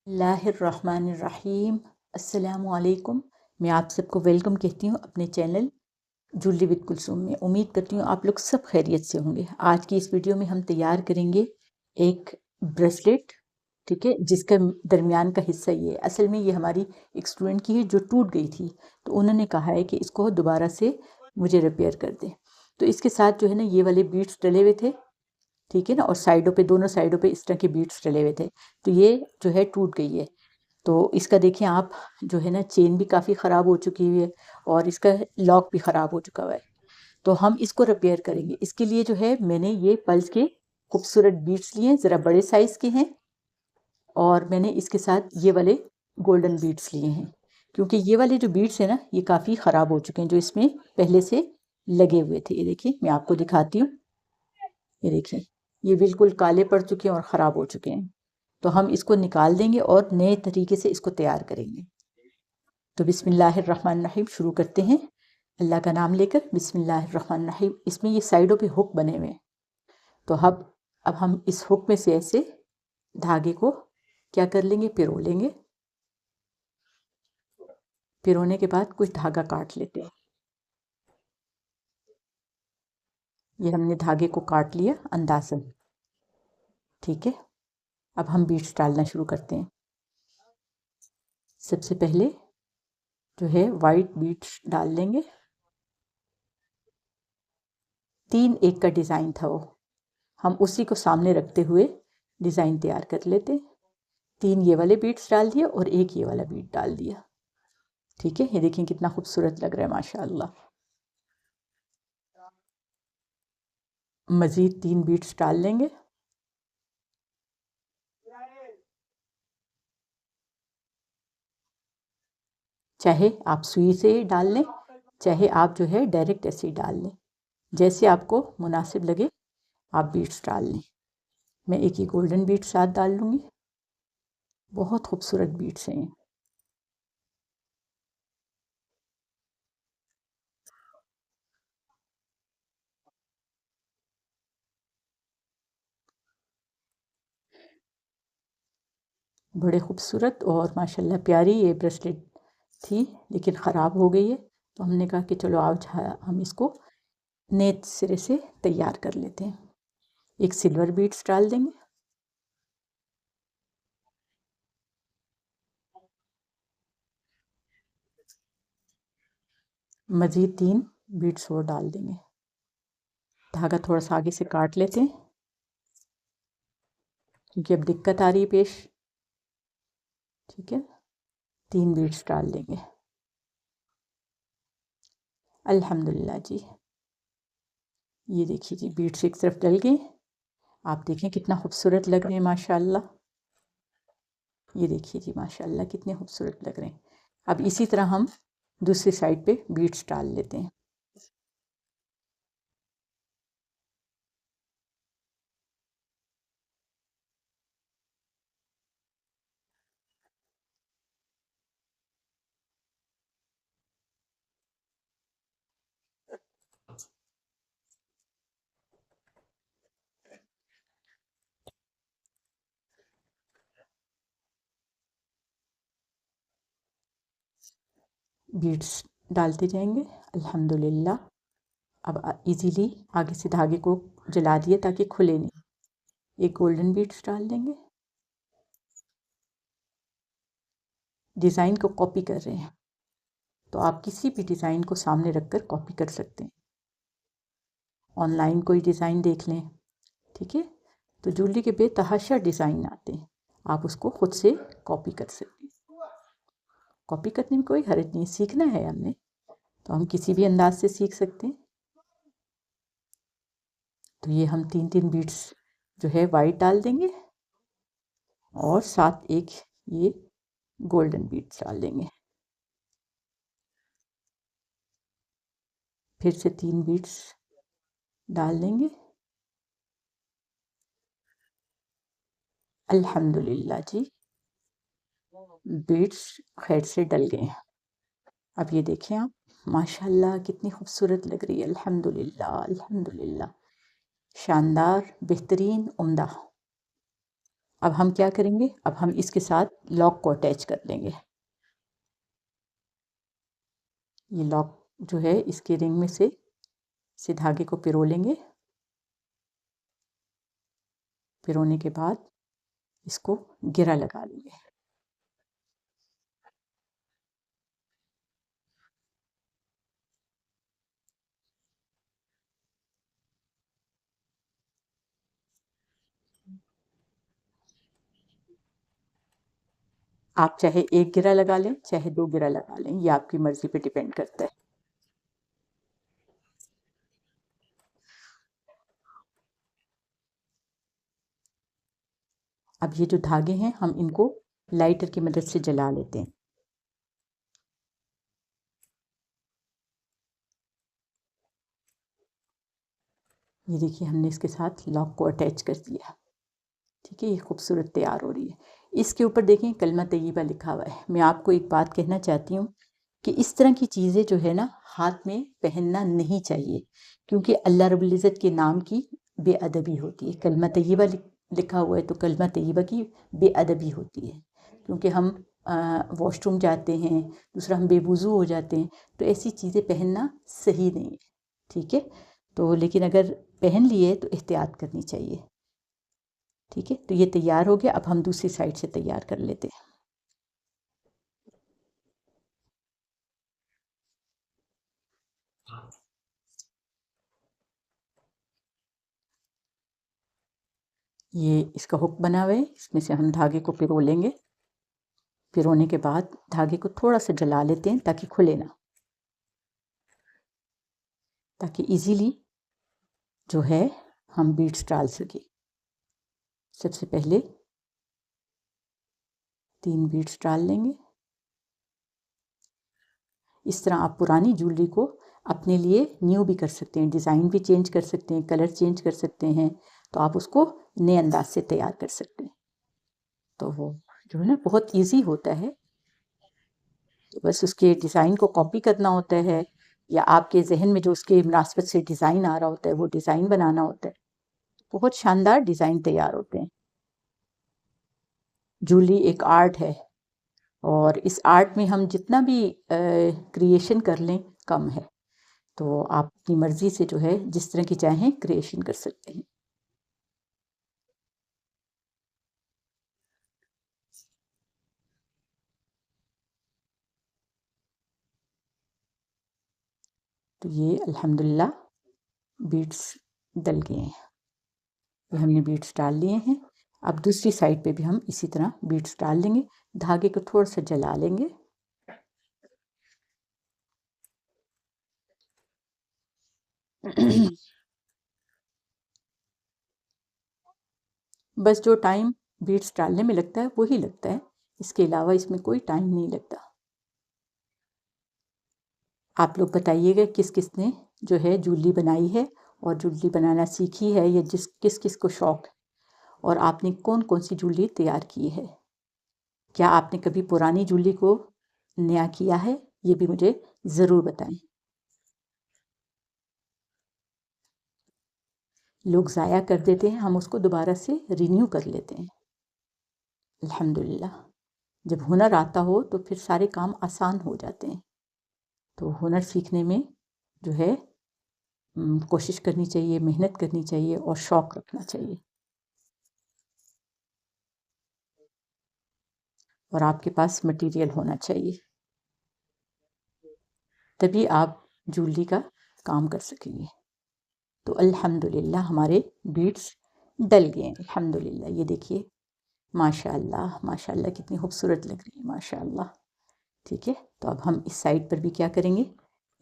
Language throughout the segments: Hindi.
बिस्मिल्लाहिर्रहमानिर्रहीम। अस्सलामुअलैकुम। मैं आप सबको वेलकम कहती हूँ अपने चैनल ज्वेलरी विद कुलसूम में। उम्मीद करती हूँ आप लोग सब खैरियत से होंगे। आज की इस वीडियो में हम तैयार करेंगे एक ब्रेसलेट, ठीक है, जिसका दरमियान का हिस्सा ये है। असल में ये हमारी एक स्टूडेंट की है जो टूट गई थी, तो उन्होंने कहा है कि इसको दोबारा से मुझे रिपेयर कर दें। तो इसके साथ जो है ना ये वाले बीड्स डले हुए थे, ठीक है ना, और साइडों पे, दोनों साइडों पे इस तरह के बीड्स डले हुए थे। तो ये जो है टूट गई है। तो इसका देखिए आप, जो है ना चेन भी काफ़ी ख़राब हो चुकी हुई है और इसका लॉक भी ख़राब हो चुका हुआ है। तो हम इसको रिपेयर करेंगे। इसके लिए जो है मैंने ये पल्स के खूबसूरत बीड्स लिए हैं, ज़रा बड़े साइज़ के हैं, और मैंने इसके साथ ये वाले गोल्डन बीड्स लिए हैं, क्योंकि ये वाले जो बीड्स हैं ना ये काफ़ी ख़राब हो चुके हैं जो इसमें पहले से लगे हुए थे। ये देखिए मैं आपको दिखाती हूँ। ये देखिए ये बिल्कुल काले पड़ चुके हैं और ख़राब हो चुके हैं। तो हम इसको निकाल देंगे और नए तरीके से इसको तैयार करेंगे। तो बिस्मिल्लाहिर्रहमानिर्रहीम शुरू करते हैं अल्लाह का नाम लेकर। बिस्मिल्लाहिर्रहमानिर्रहीम। इसमें ये साइडों पे हुक बने हुए हैं। तो अब हम इस हुक में से ऐसे धागे को क्या कर लेंगे, पिरो लेंगे। पिरोने के बाद कुछ धागा काट लेते हैं। ये हमने धागे को काट लिया अंदाज़न, ठीक है। अब हम बीड्स डालना शुरू करते हैं। सबसे पहले जो है वाइट बीड्स डाल लेंगे। 3 एक का डिज़ाइन था वो, हम उसी को सामने रखते हुए डिज़ाइन तैयार कर लेते। 3 ये वाले बीड्स डाल दिए और एक ये वाला बीड डाल दिया, ठीक है। ये देखिए कितना खूबसूरत लग रहा है माशाअल्लाह। मज़ीद 3 बीड्स डाल लेंगे। चाहे आप सुई से डाल लें, चाहे आप जो है डायरेक्ट ऐसे ही डाल लें, जैसे आपको मुनासिब लगे आप बीड्स डाल लें। मैं एक ही गोल्डन बीड साथ डाल लूँगी। बहुत खूबसूरत बीड्स हैं ये। बड़े खूबसूरत और माशाल्लाह प्यारी ये ब्रेसलेट थी, लेकिन ख़राब हो गई है। तो हमने कहा कि चलो आज हम इसको नए सिरे से तैयार कर लेते हैं। एक सिल्वर बीड्स डाल देंगे। मज़ीद 3 बीड्स और डाल देंगे। धागा थोड़ा सा आगे से काट लेते हैं क्योंकि अब दिक्कत आ रही है पेश, ठीक है। 3 बीड्स डाल देंगे। अल्हम्दुलिल्लाह जी। ये देखिए जी बीड्स एक तरफ डल गए। आप देखें कितना खूबसूरत लग रहे हैं माशाल्लाह। ये देखिए जी माशाल्लाह कितने खूबसूरत लग रहे हैं। अब इसी तरह हम दूसरी साइड पे बीड्स डाल लेते हैं। बीड्स डालते जाएंगे अल्हम्दुलिल्लाह। अब इजीली आगे से धागे को जला दिए ताकि खुले नहीं। एक गोल्डन बीड्स डाल देंगे। डिज़ाइन को कॉपी कर रहे हैं तो आप किसी भी डिज़ाइन को सामने रखकर कॉपी कर सकते हैं। ऑनलाइन कोई डिज़ाइन देख लें, ठीक है। तो ज्वेलरी के बेतहाशा डिज़ाइन आते हैं, आप उसको खुद से कॉपी कर सकते हैं। कॉपी करने में कोई हर्ज नहीं, सीखना है हमने तो हम किसी भी अंदाज से सीख सकते हैं। तो ये हम 3 बीड्स जो है वाइट डाल देंगे और साथ एक ये गोल्डन बीड्स डाल देंगे। फिर से 3 बीड्स डाल देंगे। अल्हम्दुलिल्लाह जी, बीड्स खैर से डल गए हैं। अब ये देखें आप, माशाल्लाह कितनी खूबसूरत लग रही है। अल्हम्दुलिल्लाह अल्हम्दुलिल्लाह, शानदार, बेहतरीन, उम्दा। अब हम क्या करेंगे, अब हम इसके साथ लॉक को अटैच कर लेंगे। ये लॉक जो है इसके रिंग में से इसे धागे को पिरो लेंगे। पिरोने के बाद इसको गिरा लगा लेंगे। आप चाहे एक गिरा लगा लें, चाहे 2 गिरा लगा लें, ये आपकी मर्ज़ी पे डिपेंड करता है। अब ये जो धागे हैं हम इनको लाइटर की मदद से जला लेते हैं। ये देखिए हमने इसके साथ लॉक को अटैच कर दिया। ठीक है, ये खूबसूरत तैयार हो रही है। इसके ऊपर देखें कलमा तैयबा लिखा हुआ है। मैं आपको एक बात कहना चाहती हूँ कि इस तरह की चीज़ें जो है ना हाथ में पहनना नहीं चाहिए, क्योंकि अल्लाह रब्बुल इज़्ज़त के नाम की बेअदबी होती है। कलमा तैयबा लिखा हुआ है तो कलमा तैयबा की बेअदबी होती है, क्योंकि हम वॉशरूम जाते हैं, दूसरा हम बेवुज़ू हो जाते हैं, तो ऐसी चीज़ें पहनना सही नहीं है। ठीक है, तो लेकिन अगर पहन लिए तो एहतियात करनी चाहिए। ठीक है, तो ये तैयार हो गया। अब हम दूसरी साइड से तैयार कर लेते हैं। ये इसका हुक बना हुआ है, इसमें से हम धागे को पिरो लेंगे। पिरोने के बाद धागे को थोड़ा सा जला लेते हैं ताकि खुले ना, ताकि इजीली जो है हम बीड्स डाल सकें। सबसे पहले 3 बीड्स डाल लेंगे। इस तरह आप पुरानी ज्वेलरी को अपने लिए न्यू भी कर सकते हैं, डिज़ाइन भी चेंज कर सकते हैं, कलर चेंज कर सकते हैं, तो आप उसको नए अंदाज से तैयार कर सकते हैं। तो वो जो है ना बहुत ईजी होता है, तो बस उसके डिज़ाइन को कॉपी करना होता है, या आपके जहन में जो उसके मुनासिबत से डिज़ाइन आ रहा होता है वो डिज़ाइन बनाना होता है। बहुत शानदार डिज़ाइन तैयार होते हैं। ज्वेलरी एक आर्ट है, और इस आर्ट में हम जितना भी क्रिएशन कर लें कम है। तो आप अपनी मर्ज़ी से जो है जिस तरह की चाहें क्रिएशन कर सकते हैं। तो ये अल्हम्दुलिल्लाह बीड्स डल गए हैं। ये हमने बीड्स डाल लिए हैं। अब दूसरी साइड पे भी हम इसी तरह बीड्स डाल लेंगे। धागे को थोड़ा सा जला लेंगे। बस जो टाइम बीड्स डालने में लगता है वही लगता है, इसके अलावा इसमें कोई टाइम नहीं लगता। आप लोग बताइएगा किस किस ने जो है ज्वेलरी बनाई है और ज्वेलरी बनाना सीखी है, या किस किस को शौक है, और आपने कौन कौन सी ज्वेलरी तैयार की है। क्या आपने कभी पुरानी ज्वेलरी को नया किया है, ये भी मुझे ज़रूर बताएं। लोग ज़ाया कर देते हैं, हम उसको दोबारा से रिन्यू कर लेते हैं। अल्हम्दुलिल्लाह, जब हुनर आता हो तो फिर सारे काम आसान हो जाते हैं। तो हुनर सीखने में जो है कोशिश करनी चाहिए, मेहनत करनी चाहिए और शौक़ रखना चाहिए, और आपके पास मटेरियल होना चाहिए, तभी आप ज्वेलरी का काम कर सकेंगे। तो अल्हम्दुलिल्लाह हमारे बीड्स डल गए हैं अल्हम्दुलिल्लाह। ये देखिए माशाअल्लाह माशाअल्लाह कितनी खूबसूरत लग रही है माशाअल्लाह। ठीक है, तो अब हम इस साइड पर भी क्या करेंगे,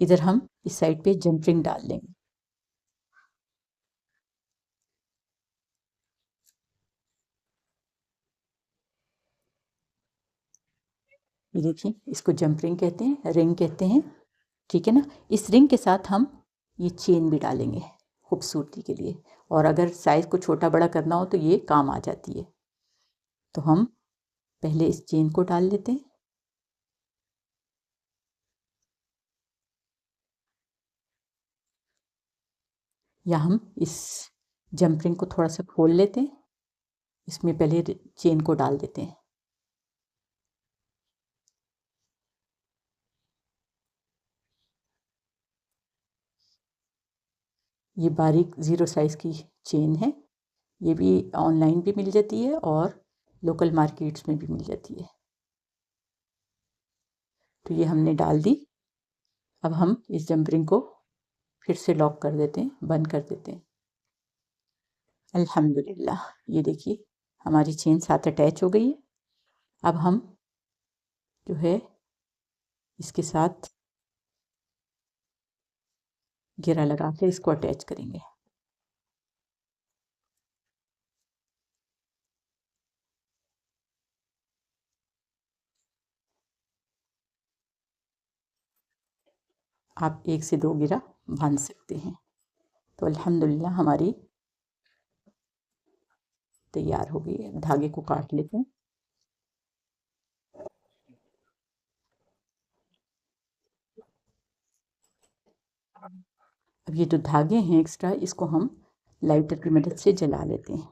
इधर हम इस साइड पे जंप रिंग डाल लेंगे। ये देखिए इसको जंप रिंग कहते हैं, रिंग कहते हैं। ठीक है ना, इस रिंग के साथ हम ये चेन भी डालेंगे खूबसूरती के लिए, और अगर साइज़ को छोटा बड़ा करना हो तो ये काम आ जाती है। तो हम पहले इस चेन को डाल लेते हैं, या हम इस जंप रिंग को थोड़ा सा खोल लेते हैं। इसमें पहले चेन को डाल देते हैं। ये बारीक ज़ीरो साइज़ की चेन है। ये भी ऑनलाइन भी मिल जाती है और लोकल मार्केट्स में भी मिल जाती है। तो ये हमने डाल दी। अब हम इस जंप रिंग को फिर से लॉक कर देते हैं, बंद कर देते हैं। अल्हम्दुलिल्लाह, ये देखिए हमारी चेन साथ अटैच हो गई है। अब हम जो है इसके साथ घेरा लगा के इसको अटैच करेंगे। आप 1 से 2 घेरा बांध सकते हैं। तो अल्हम्दुलिल्लाह हमारी तैयार हो गई है। धागे को काट लेते हैं। अब ये जो धागे हैं एक्स्ट्रा, इसको हम लाइटर की मदद से जला लेते हैं।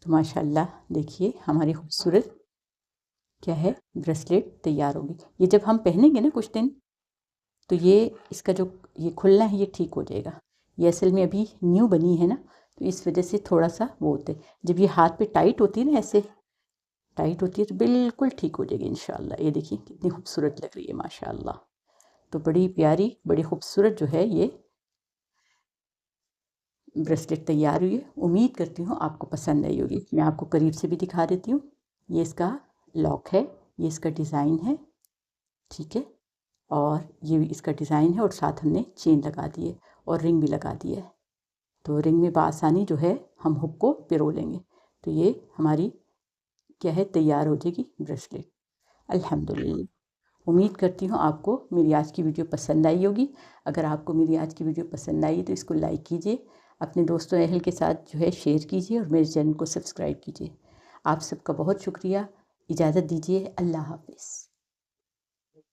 तो माशाल्लाह देखिए हमारी खूबसूरत क्या है ब्रेसलेट तैयार होगी। ये जब हम पहनेंगे ना कुछ दिन, तो ये इसका जो ये खुलना है ये ठीक हो जाएगा। ये असल में अभी न्यू बनी है ना, तो इस वजह से थोड़ा सा वो होता है। जब ये हाथ पे टाइट होती है ना, ऐसे टाइट होती है, तो बिल्कुल ठीक हो जाएगी इंशाल्लाह। ये देखिए कितनी खूबसूरत लग रही है माशाल्लाह। तो बड़ी प्यारी बड़ी खूबसूरत जो है ये ब्रेसलेट तैयार हुई है। उम्मीद करती हूँ आपको पसंद आई होगी। मैं आपको करीब से भी दिखा देती हूँ। ये इसका लॉक है, ये इसका डिज़ाइन है, ठीक है। और ये भी इसका डिज़ाइन है और साथ हमने चेन लगा दी है और रिंग भी लगा दी है। तो रिंग में बआसानी जो है हम हुक को पिरो लेंगे, तो ये हमारी क्या है तैयार हो जाएगी ब्रेसलेट। अल्हम्दुलिल्लाह, उम्मीद करती हूँ आपको मेरी आज की वीडियो पसंद आई होगी। अगर आपको मेरी आज की वीडियो पसंद आई तो इसको लाइक कीजिए, अपने दोस्तों अहल के साथ जो है शेयर कीजिए और मेरे चैनल को सब्सक्राइब कीजिए। आप सबका बहुत शुक्रिया। इजाज़त दीजिए। अल्लाह हाफ़िज़।